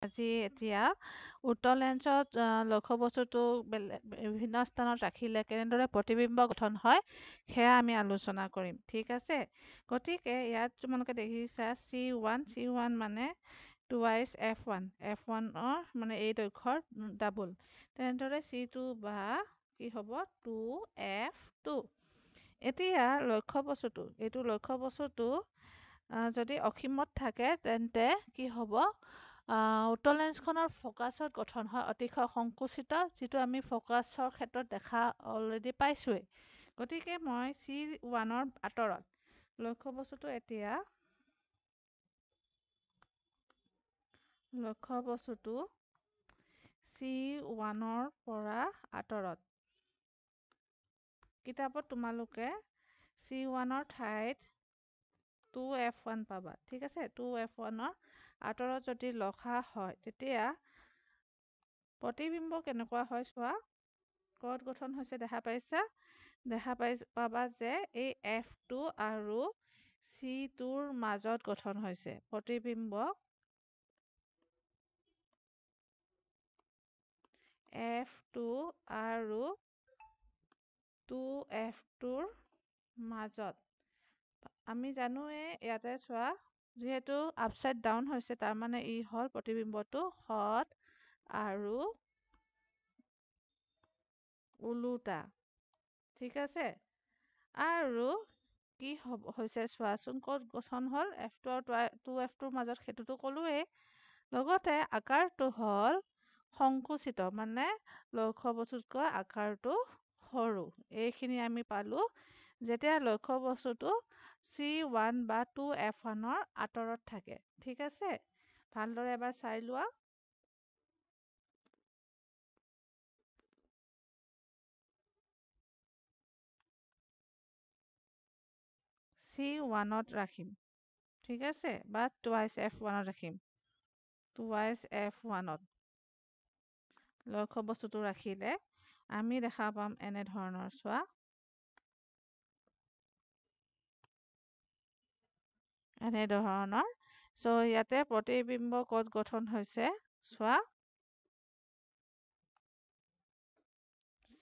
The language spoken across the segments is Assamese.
আজি এতিয়া উত্তৰ লেন্সত লক্ষ্যবস্তুটো বিভিন্ন স্থানত ৰাখিলে কেনেদৰে প্ৰতিবিম্ব গঠন হয় সেয়া আমি আলোচনা কৰিম। ঠিক আছে, গতিকে ইয়াত তোমালোকে দেখিছা C1 মানে টুৱাইচ F1 মানে এই দৈৰ্ঘ্যৰ ডাবল। তেনেদৰে C2 বা কি হ'ব 2F2। এতিয়া এইটো লক্ষ্যবস্তুটো যদি অসীমত থাকে তেন্তে কি হ'ব, উত্তৰ লেন্সখনৰ ফ'কাছত গঠন হয় অতিশয় সংকুচিত, যিটো আমি ফ'কাছৰ ক্ষেত্ৰত দেখা অলৰেডি পাইছোঁৱেই। গতিকে মই C1ৰ আঁতৰত লক্ষ্যবস্তুটো C1ৰ পৰা আঁতৰত কিতাপত তোমালোকে C1ৰ ঠাইত 2F1 পাবা। ঠিক আছে, 2F1ৰ আঁতৰত যদি লখা হয় তেতিয়া প্ৰতিবিম্ব কেনেকুৱা হয় চোৱা, ক'ত গঠন হৈছে পাবা যে এই F2 আৰু C2ৰ মাজত গঠন হৈছে প্ৰতিবিম্ব। F2 আৰু 2F2ৰ মাজত আমি জানোৱে, ইয়াতে চোৱা যিহেতু আপচাইড ডাউন হৈছে তাৰমানে ই হ'ল প্ৰতিবিম্বটো সৎ আৰু ওলোটা। ঠিক আছে, আৰু কি হৈছে চোৱাচোন, ক'ত গঠন হ'ল F2 আৰু 2F2ৰ মাজত, সেইটোতো ক'লোৱেই। লগতে আকাৰটো হ'ল সংকুচিত, মানে লক্ষ্যবস্তুতকৈ আকাৰটো সৰু। এইখিনি আমি পালোঁ যেতিয়া লক্ষ্যবস্তুটো C1 বা 2F1ৰ আঁতৰত থাকে। ঠিক আছে, ভালদৰে এবাৰ চাই লোৱা। C1ত ৰাখিম, ঠিক আছে, বা টুৱাইচ F1ত ৰাখিম। টুৱাইচ F1ত লক্ষ্যবস্তুটো ৰাখিলে আমি দেখা পাম এনেধৰণৰ, চোৱা এনেধৰণৰ। চ' ইয়াতে প্ৰতিবিম্ব ক'ত গঠন হৈছে চোৱা,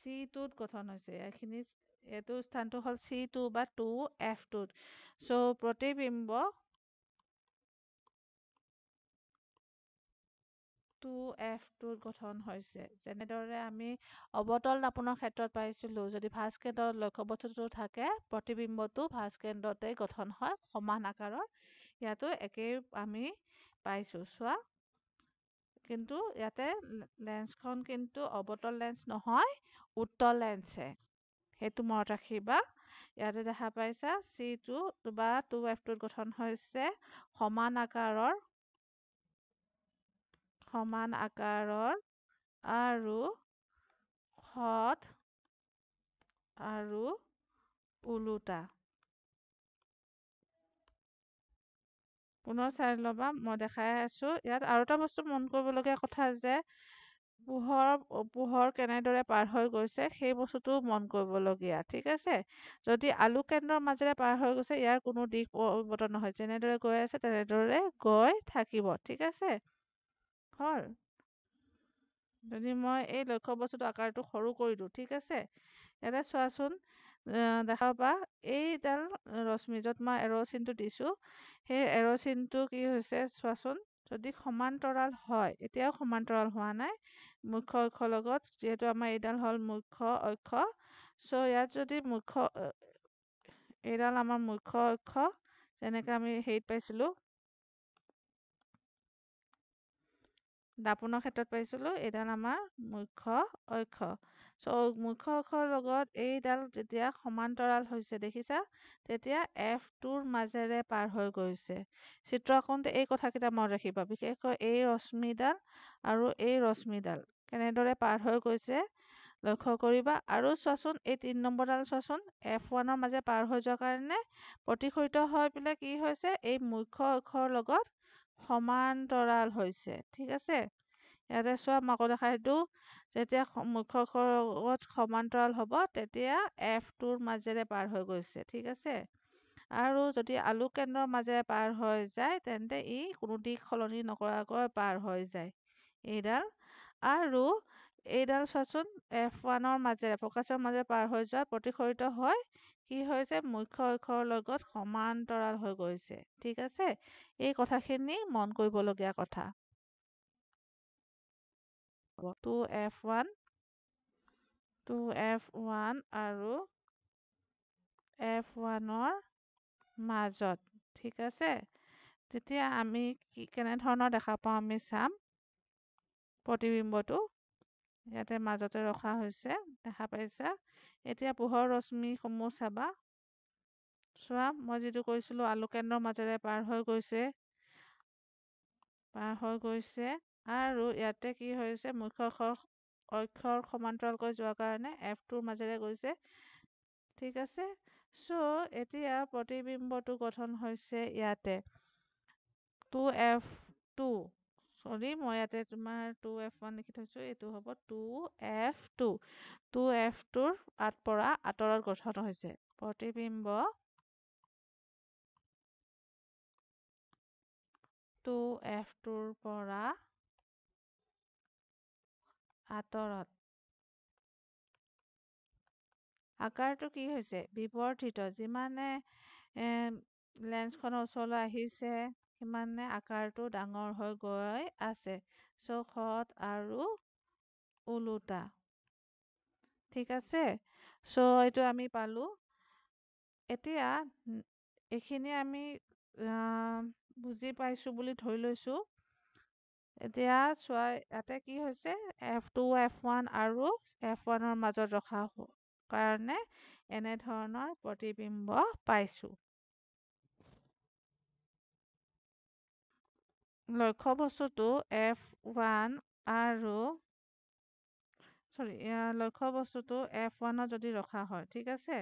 C2ত গঠন হৈছে। এইটো স্থানটো হ'ল C2 বা 2F2ত। চ' প্ৰতিবিম্ব 2F2ত গঠন হৈছে। যেনেদৰে আমি অৱতল দাপনৰ ক্ষেত্ৰত পাইছিলোঁ, যদি ভাঁজ কেন্দ্ৰত লক্ষ্যবস্তুটো থাকে প্ৰতিবিম্বটো ভাঁজ কেন্দ্ৰতে গঠন হয় সমান আকাৰৰ। ইয়াতো একেই আমি পাইছোঁ চোৱা, কিন্তু ইয়াতে লেন্সখন কিন্তু অৱতল লেন্স নহয়, উত্তল লেন্সহে, সেইটো মনত ৰাখিবা। ইয়াতে দেখা পাইছা C2 বা 2F2ত গঠন হৈছে সমান আকাৰৰ আৰু সৎ আৰু ওলোটা। পুনৰ চাই ল'বা, মই দেখাই আছোঁ। ইয়াত আৰু এটা বস্তু মন কৰিবলগীয়া কথা যে পোহৰ কেনেদৰে পাৰ হৈ গৈছে সেই বস্তুটো মন কৰিবলগীয়া। ঠিক আছে, যদি আলোক কেন্দ্ৰৰ মাজেৰে পাৰ হৈ গৈছে ইয়াৰ কোনো দিশ পৰিৱৰ্তন নহয়, যেনেদৰে গৈ আছে তেনেদৰে গৈ থাকিব। ঠিক আছে, হ'ল। যদি মই এই লক্ষ্যবস্তুটো আকাৰটো সৰু কৰি দিওঁ, ঠিক আছে, ইয়াতে চোৱাচোন, দেখা পাবা এইডাল ৰশ্মি য'ত মই এৰ' চিনটো দিছোঁ, সেই এৰ' চিনটো কি হৈছে চোৱাচোন, যদি সমান্তৰাল হয়, এতিয়াও সমান্তৰাল হোৱা নাই মুখ্য অক্ষৰ লগত, যিহেতু আমাৰ এইডাল হ'ল মুখ্য অক্ষ। চ' ইয়াত যদি এইডাল আমাৰ মুখ্য অক্ষ, যেনেকৈ আমি হেৰিত পাইছিলোঁ দাপনৰ ক্ষেত্ৰত পাইছিলোঁ, এইডাল আমাৰ মুখ্য অক্ষ। চ' মুখ্য অক্ষৰ লগত এইডাল যেতিয়া সমান্তৰাল হৈছে দেখিছা, তেতিয়া F2ৰ মাজেৰে পাৰ হৈ গৈছে। চিত্ৰ আঁকোতে এই কথাকেইটা মনত ৰাখিবা, বিশেষকৈ এই ৰশ্মিডাল আৰু এই ৰশ্মিডাল কেনেদৰে পাৰ হৈ গৈছে লক্ষ্য কৰিবা। আৰু চোৱাচোন এই 3 নম্বৰডাল চোৱাচোন, F1ৰ মাজে পাৰ হৈ যোৱাৰ কাৰণে প্ৰতিফলিত হৈ পেলাই কি হৈছে, এই মুখ্য অক্ষৰ লগত সমান্তৰাল হৈছে। ঠিক আছে, ইয়াতে চোৱা মই আকৌ দেখাই দিওঁ, যেতিয়া মুখ্য অক্ষৰৰ লগত সমান্তৰাল হ'ব তেতিয়া F2ৰ মাজেৰে পাৰ হৈ গৈছে। ঠিক আছে, আৰু যদি আলু কেন্দ্ৰৰ মাজেৰে পাৰ হৈ যায় তেন্তে ই কোনো দিশ সলনি নকৰাকৈ পাৰ হৈ যায় এইডাল। আৰু এইডাল চোৱাচোন F1ৰ মাজেৰে ফ'কাছৰ মাজেৰে পাৰ হৈ যোৱা প্ৰতিফলিত হয় কি হৈছে মুখ্য অক্ষৰৰ লগত সমান্তৰাল হৈ গৈছে। ঠিক আছে, এই কথাখিনি মন কৰিবলগীয়া কথা। 2F1 আৰু F1ৰ মাজত। ঠিক আছে, তেতিয়া আমি কেনেধৰণৰ দেখা পাওঁ আমি চাম। প্ৰতিবিম্বটো ইয়াতে মাজতে ৰখা হৈছে, দেখা পাইছা। এতিয়া পোহৰ ৰশ্মিসমূহ চাবা। চোৱা, মই যিটো কৈছিলোঁ আলু কেন্দ্ৰৰ মাজেৰে পাৰ হৈ গৈছে আৰু ইয়াতে কি হৈছে মুখ্য অক্ষৰ সমান্তৰালকৈ যোৱাৰ কাৰণে F2ৰ মাজেৰে গৈছে। ঠিক আছে, এতিয়া প্ৰতিবিম্বটো গঠন হৈছে ইয়াতে 2F2। মই ইয়াতে তোমাৰ 2F1 লিখি থৈছোঁ, এইটো হ'ব 2F2। 2F2ৰ পৰা আঁতৰত গঠন হৈছে প্ৰতিবিম্ব 2F2ৰ পৰা আঁতৰত। আকাৰটো কি হৈছে বিবৰ্ধিত, যিমানে লেন্সখনৰ ওচৰলৈ আহিছে সিমানে আকাৰটো ডাঙৰ হৈ গৈ আছে, সৎ আৰু ওলোটা। ঠিক আছে, এইটো আমি পালোঁ। এতিয়া এইখিনি আমি বুজি পাইছোঁ বুলি ধৰি লৈছোঁ। এতিয়া চোৱা ইয়াতে কি হৈছে F2 F1 আৰু F1ৰ মাজত ৰখা কাৰণে এনেধৰণৰ প্ৰতিবিম্ব পাইছোঁ। লক্ষ্য বস্তুটো F1ত যদি ৰখা হয়, ঠিক আছে,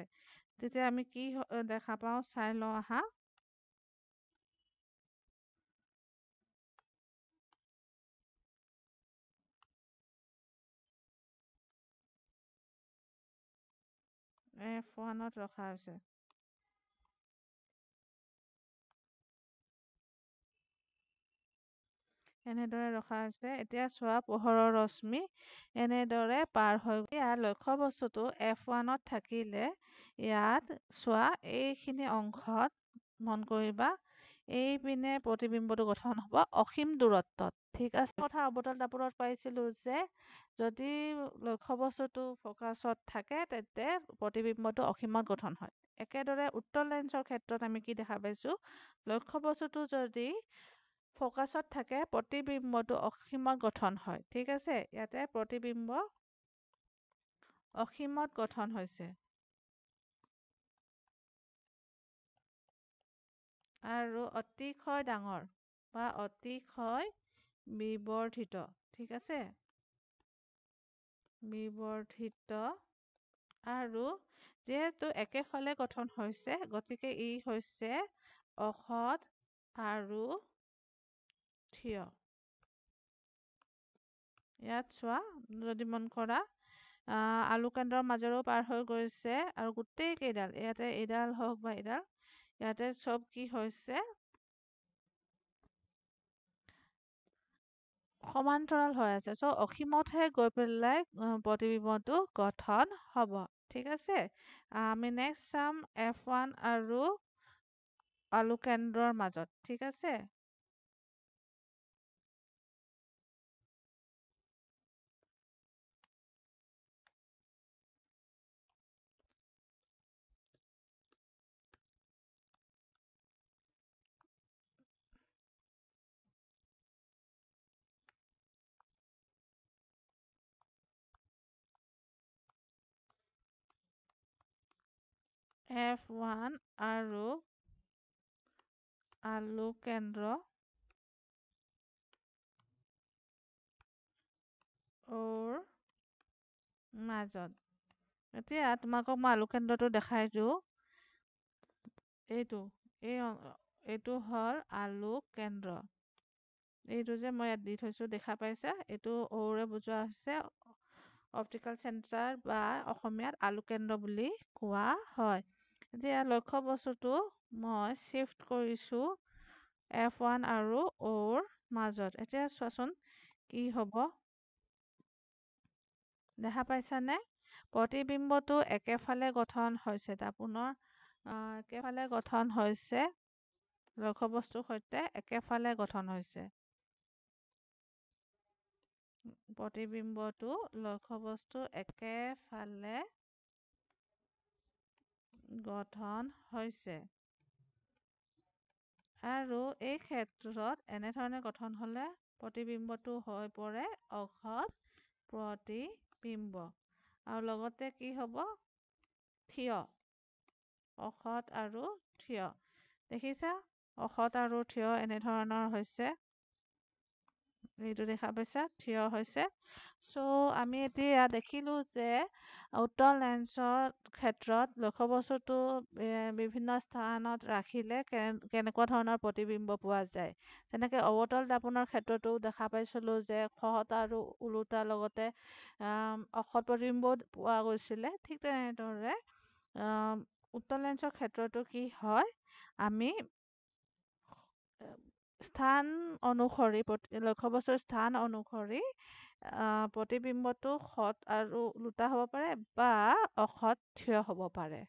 তেতিয়া আমি কি দেখা পাওঁ চাই লওঁ আহা। F1ত ৰখা হৈছে। এনেদৰে ৰখা হৈছে। এতিয়া চোৱা পোহৰৰ ৰশ্মি এনেদৰে পাৰ হৈ লক্ষ্য বস্তুটো F1ত থাকিলে ইয়াত চোৱা এইখিনি অংশত মন কৰিবা এইপিনে প্ৰতিবিম্বটো গঠন হ'ব অসীম দূৰত্বত। ঠিক আছে, কথা অৱতল দাপতত পাইছিলোঁ যে যদি লক্ষ্য বস্তুটো ফ'কাছত থাকে তেন্তে প্ৰতিবিম্বটো অসীমত গঠন হয়। একেদৰে উত্তল লেন্সৰ ক্ষেত্ৰত আমি কি দেখা পাইছোঁ, লক্ষ্য বস্তুটো যদি ফ'কাছত থাকে প্ৰতিবিম্বটো অসীমত গঠন হয়। ঠিক আছে, ইয়াতে প্ৰতিবিম্ব অসীমত গঠন হৈছে আৰু অতিশয় ডাঙৰ বা অতিশয় বিবৰ্ধিত। ঠিক আছে, বিবৰ্ধিত আৰু যিহেতু একেফালে গঠন হৈছে গতিকে ই হৈছে অসৎ আৰু থিয়। ইয়াত চোৱা যদি মন কৰা আলু কেন্দ্ৰৰ মাজেৰেও পাৰ হৈ গৈছে আৰু গোটেই কেইডাল ইয়াতে এইডাল হওক বা এইডাল ইয়াতে চব কি হৈছে সমান্তৰাল হৈ আছে। অসীমতহে গৈ পেলাই প্ৰতিবিম্বটো গঠন হ'ব। ঠিক আছে, আমি নেক্সট চাম F1 আৰু আলু কেন্দ্ৰৰ মাজত। ঠিক আছে, F1 আৰু আলু কেন্দ্ৰৰ মাজত। এতিয়া তোমালোকক মই আলু কেন্দ্ৰটো দেখাই দিওঁ। এইটো হ'ল আলু কেন্দ্ৰ। এইটো যে মই ইয়াত দি থৈছোঁ দেখা পাইছা, এইটো ৰে বুজোৱা হৈছে অপটিকেল চেণ্টাৰ বা অসমীয়াত আলু কেন্দ্ৰ বুলি কোৱা হয়। এতিয়া লক্ষ্য বস্তুটো মই শ্বিফ্ট কৰিছোঁ F1 আৰু Oৰ মাজত। এতিয়া চোৱাচোন কি হ'ব। দেখা পাইছানে? প্ৰতিবিম্বটো একেফালে গঠন হৈছে। পুনৰ একেফালে গঠন হৈছে। লক্ষ্য বস্তুৰ সৈতে একেফালে গঠন হৈছে। প্ৰতিবিম্বটো লক্ষ্য বস্তু একেফালে গঠন হৈছে। আৰু এই ক্ষেত্ৰত এনেধৰণে গঠন হ'লে প্ৰতিবিম্বটো হৈ পৰে অসৎ প্ৰতিবিম্ব। আৰু লগতে কি হ'ব? থিয়। অসৎ আৰু থিয়। দেখিছা? অসৎ আৰু থিয় এনেধৰণৰ হৈছে। এইটো দেখা পাইছা? থিয় হৈছে। চ' আমি এতিয়া দেখিলোঁ যে উত্তল লেন্সৰ ক্ষেত্ৰত লক্ষ্য বস্তুটো বিভিন্ন স্থানত ৰাখিলে কেনেকুৱা ধৰণৰ প্ৰতিবিম্ব পোৱা যায়। তেনেকৈ অৱতল দাপোনৰ ক্ষেত্ৰতো দেখা পাইছিলোঁ যে সহতা আৰু ওলোটা লগতে অসৎ প্ৰতিবিম্ব পোৱা গৈছিলে। ঠিক তেনেদৰে উত্তল লেন্সৰ ক্ষেত্ৰতো কি হয়, আমি স্থান অনুসৰি লক্ষ্য বস্তুৰ স্থান অনুসৰি প্ৰতিবিম্বটো সৎ আৰু ওলোটা হ'ব পাৰে বা অসৎ থিয় হ'ব পাৰে।